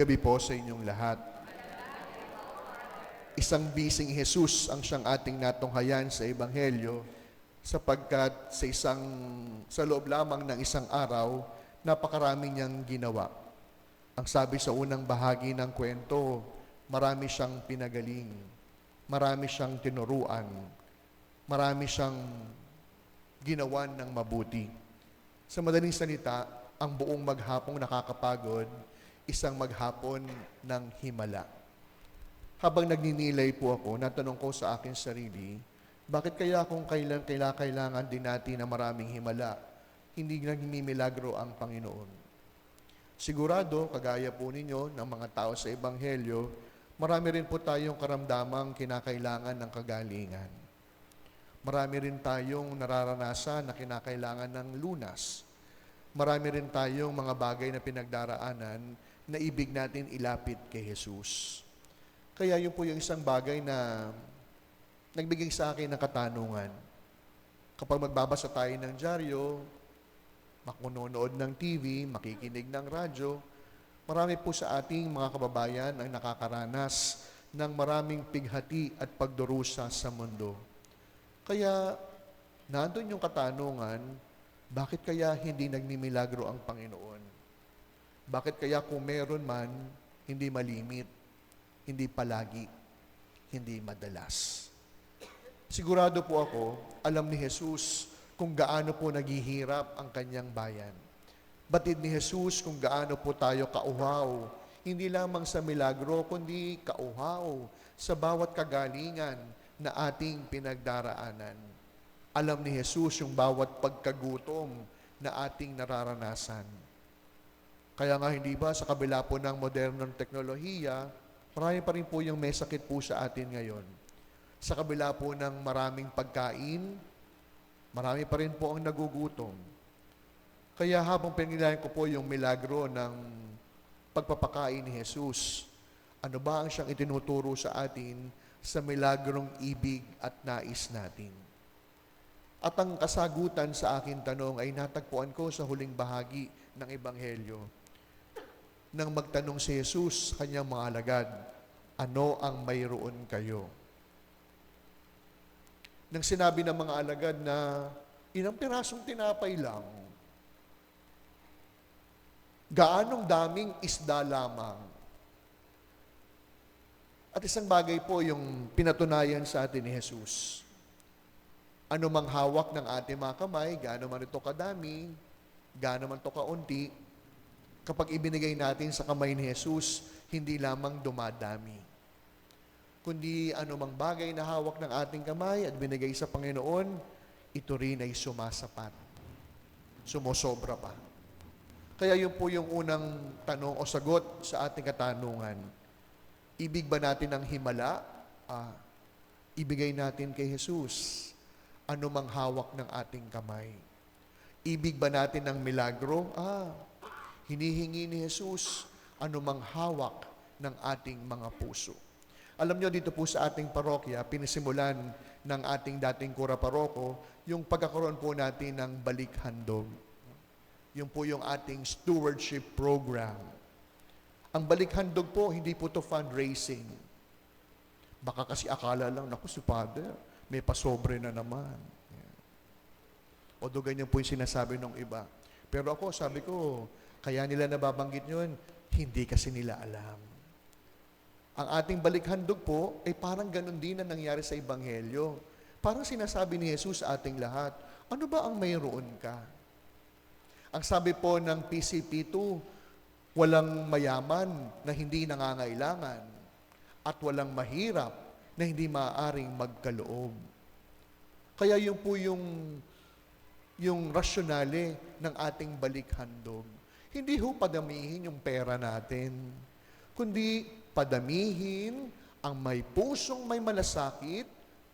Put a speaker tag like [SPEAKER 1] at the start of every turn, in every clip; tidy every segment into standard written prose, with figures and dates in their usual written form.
[SPEAKER 1] Gabi po sa inyong lahat. Isang bising Jesus ang siyang ating natunghayan sa Ebanghelyo sapagkat sa loob lamang ng isang araw, napakarami niyang ginawa. Ang sabi sa unang bahagi ng kwento, marami siyang pinagaling, marami siyang tinuruan, marami siyang ginawan ng mabuti. Sa madaling salita, ang buong maghapong nakakapagod, isang maghapon ng himala. Habang nagninilay po ako, natanong ko sa aking sarili, bakit kaya kung kailangan din natin na maraming himala, hindi nagmimilagro ang Panginoon? Sigurado, kagaya po ninyo ng mga tao sa Ebanghelyo, marami rin po tayong karamdamang kinakailangan ng kagalingan. Marami rin tayong nararanasan na kinakailangan ng lunas. Marami rin tayong mga bagay na pinagdaraanan na ibig natin ilapit kay Jesus. Kaya yun po yung isang bagay na nagbigay sa akin ng katanungan. Kapag magbabasa tayo ng dyaryo, makunonood ng TV, makikinig ng radyo, marami po sa ating mga kababayan ang nakakaranas ng maraming pighati at pagdurusa sa mundo. Kaya, nandun yung katanungan, bakit kaya hindi nagmimilagro ang Panginoon? Bakit kaya kung meron man, hindi malimit, hindi palagi, hindi madalas? Sigurado po ako, alam ni Jesus kung gaano po naghihirap ang kanyang bayan. Batid ni Jesus kung gaano po tayo kauhaw, hindi lamang sa milagro, kundi kauhaw sa bawat kagalingan na ating pinagdaraanan. Alam ni Jesus yung bawat pagkagutom na ating nararanasan. Kaya nga hindi ba sa kabila po ng modernong teknolohiya, marami pa rin po yung may sakit po sa atin ngayon. Sa kabila po ng maraming pagkain, marami pa rin po ang nagugutom. Kaya habang pinilayan ko po yung milagro ng pagpapakain ni Jesus, ano ba ang siyang itinuturo sa atin sa milagrong ibig at nais natin? At ang kasagutan sa aking tanong ay natagpuan ko sa huling bahagi ng Ebanghelyo. Nang magtanong si Jesus sa kanyang mga alagad, ano ang mayroon kayo? Nang sinabi ng mga alagad na ilang pirasong tinapay lang, gaanong daming isda lamang. At isang bagay po yung pinatunayan sa atin ni Jesus. Ano mang hawak ng ating mga kamay, gaano man ito kadami, gaano man ito kaunti, kapag ibinigay natin sa kamay ni Jesus, hindi lamang dumadami. Kundi anumang bagay na hawak ng ating kamay at binigay sa Panginoon, ito rin ay sumasapat. Sumosobra pa. Kaya yun po yung unang tanong o sagot sa ating katanungan. Ibig ba natin ang himala? Ibigay natin kay Jesus. Anumang hawak ng ating kamay. Ibig ba natin ang milagro? Hinihingi ni Jesus anumang hawak ng ating mga puso. Alam nyo, dito po sa ating parokya, pinisimulan ng ating dating kura paroko, yung pagkakaroon po natin ng balik-handog. Yung po yung ating stewardship program. Ang balik-handog po, hindi po to fundraising. Baka kasi akala lang, naku si Father, may pasobre na naman. Although ganyan po yung sinasabi ng iba. Pero ako, sabi ko, kaya nila nababanggit yun, hindi kasi nila alam. Ang ating balik-handog po, ay parang ganun din na nangyari sa Ebanghelyo. Parang sinasabi ni Jesus sa ating lahat, ano ba ang mayroon ka? Ang sabi po ng PCP2, walang mayaman na hindi nangangailangan at walang mahirap na hindi maaaring magkaloob. Kaya yun po yung rasyonale ng ating balik-handog. Hindi ho padamihin yung pera natin, kundi padamihin ang may pusong may malasakit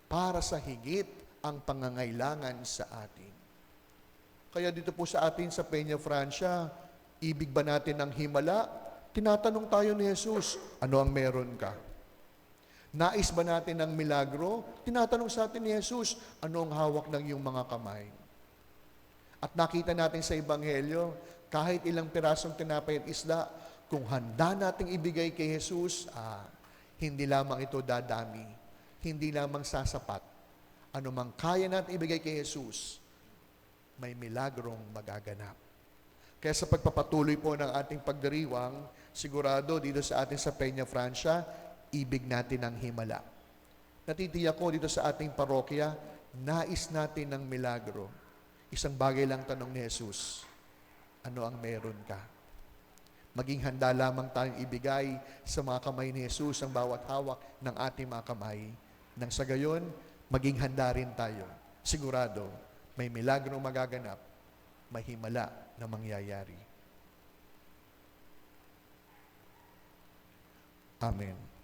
[SPEAKER 1] para sa higit ang pangangailangan sa atin. Kaya dito po sa atin sa Peña Francia, ibig ba natin ng himala? Tinatanong tayo ni Jesus, ano ang meron ka? Nais ba natin ng milagro? Tinatanong sa atin ni Jesus, ano ang hawak ng iyong mga kamay? At nakita natin sa Ebanghelyo, kahit ilang pirasong tinapay at isda, kung handa nating ibigay kay Jesus, hindi lamang ito dadami, hindi lamang sasapat. Ano mang kaya natin ibigay kay Jesus, may milagrong magaganap. Kaya sa pagpapatuloy po ng ating pagdiriwang, sigurado dito sa ating sa Peña Francia, ibig natin ang himala. Natitiyak ko dito sa ating parokya, nais natin ng milagro. Isang bagay lang tanong ni Jesus, ano ang meron ka? Maging handa lamang tayong ibigay sa mga kamay ni Jesus ang bawat hawak ng ating mga kamay. Nang sa gayon, maging handa rin tayo. Sigurado, may milagrong magaganap, may himala na mangyayari. Amen.